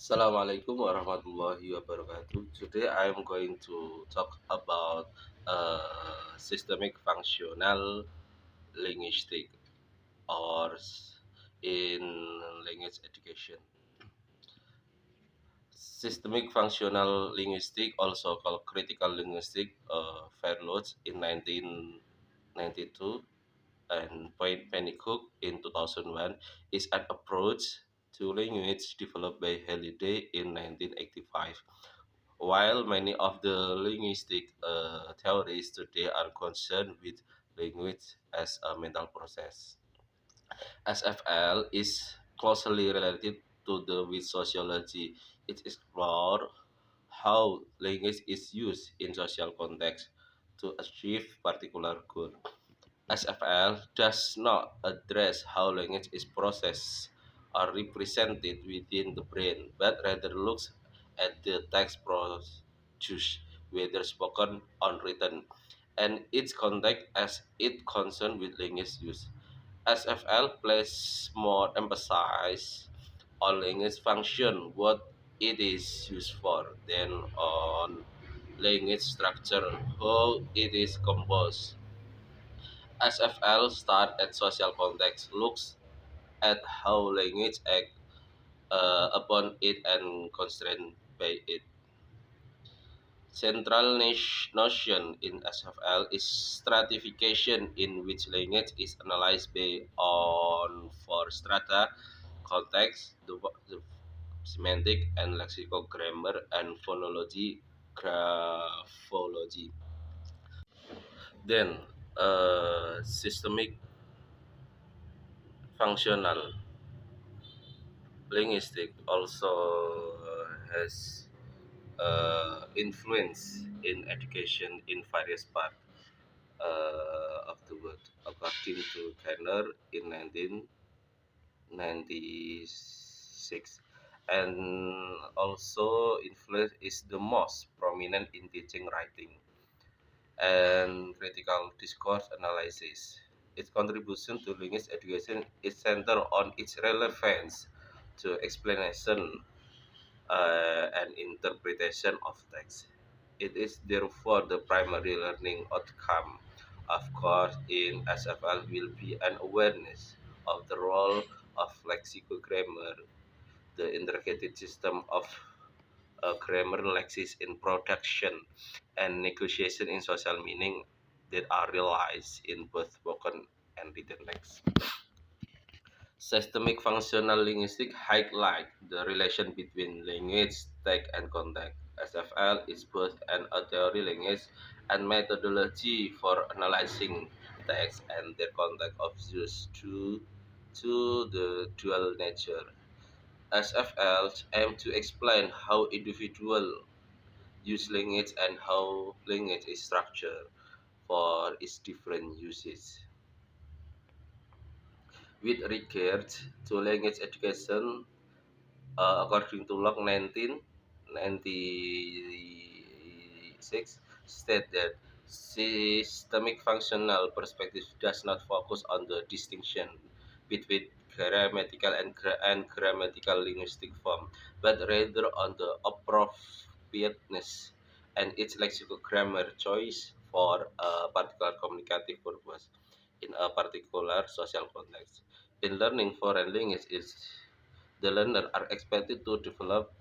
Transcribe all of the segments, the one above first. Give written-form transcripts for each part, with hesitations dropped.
Assalamualaikum warahmatullahi wabarakatuh. Today I am going to talk about systemic functional linguistic or in language education. Systemic functional linguistic, also called critical linguistic, Verloc in 1992 and Pennycook in 2001, is an approach to language developed by Halliday in 1985. While many of the linguistic theories today are concerned with language as a mental process, SFL is closely related to the with sociology. It explores how language is used in social context to achieve particular goal. SFL does not address how language is processed or represented within the brain, but rather looks at the text produced, whether spoken or written, and its context as it concerns with language use. SFL places more emphasis on language function, what it is used for, than on language structure, how it is composed. SFL start at social context, looks at how language act upon it and constrained by it. Central notion in SFL is stratification, in which language is analyzed based on four strata: context, the semantic and lexical grammar, and phonology, graphology. Then, systemic functional linguistic also has influence in education in various parts of the world. According to Kenner in 1996, and also influence is the most prominent in teaching writing and critical discourse analysis. Its contribution to linguist education is centered on its relevance to explanation and interpretation of text. It is therefore the primary learning outcome. Of course, in SFL will be an awareness of the role of lexicogrammar, the intricate system of grammar lexis in production and negotiation in social meaning that are realized in both spoken and written text. Systemic functional linguistics highlight the relation between language, text, and context. SFL is both an a theory language and methodology for analyzing text and their context of use to the dual nature. SFL aim to explain how individual use language and how language is structured for its different uses. With regard to language education, according to Locke 1996, state that systemic functional perspective does not focus on the distinction between grammatical and grammatical linguistic form, but rather on the appropriateness and its lexical grammar choice for a particular communicative purpose in a particular social context. In learning foreign language, the learner are expected to develop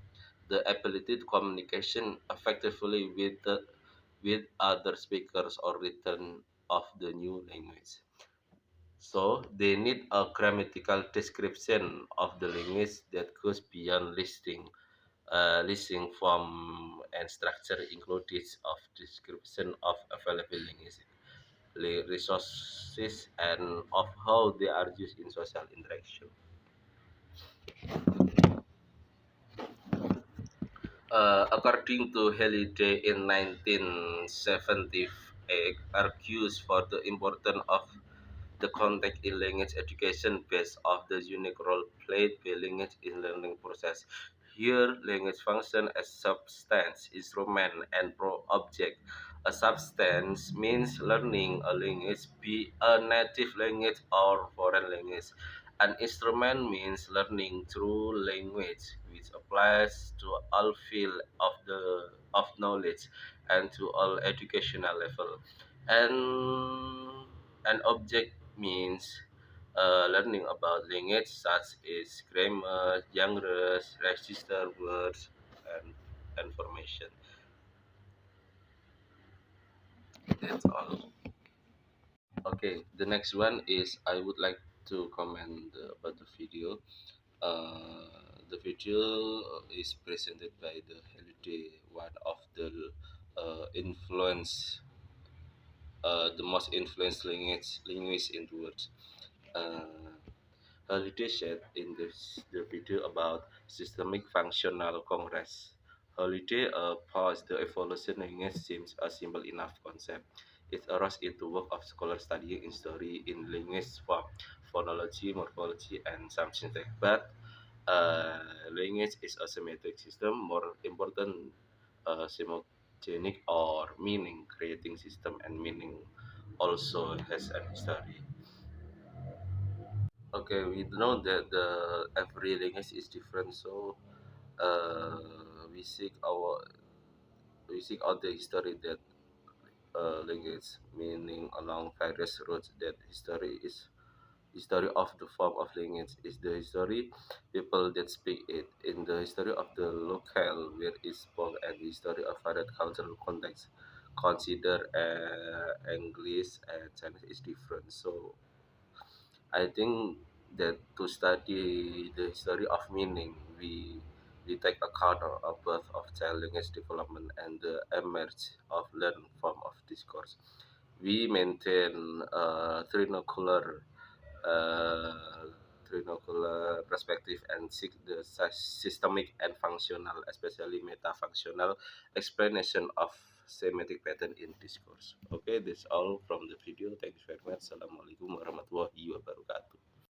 the ability to communication effectively with other speakers or written of the new language. So they need a grammatical description of the language that goes beyond listing form and structure, including of description of available language resources and of how they are used in social interaction. According to Halliday in 1978, argues for the importance of the context in language education based on the unique role played by language in learning process. Here, language function as substance, instrument, and object. A substance means learning a language, be a native language or foreign language. An instrument means learning through language, which applies to all field of knowledge and to all educational level. And an object means learning about language such as grammar, genres, register words, and information. That's all. Okay, the next one is I would like to comment about the video. The video is presented by the Holiday, one of the influence, the most influenced linguist in the world. Uh, Holiday said in the video about systemic functional congress. Holiday posed the evolution language seems a simple enough concept. It arose into work of scholars studying in story in language form, phonology, morphology, and some syntax. But language is a semantic system, more important, semogenic or meaning creating system and meaning also has an history. Okay, we know that the every language is different, so uh, we seek our we seek out the history that language meaning along various routes. That history of the form of language is the history people that speak it in the history of the locale where it's spoke and the history of varied cultural context. Consider English and Chinese is different, so I think that to study the history of meaning, we take account of a birth of child language development and the emerge of learned form of discourse. We maintain a uh, trinocular perspective and seek the systemic and functional, especially metafunctional explanation of semantic pattern in discourse. Okay, that's all from the video. Thank you very much. Assalamualaikum warahmatullahi wabarakatuh.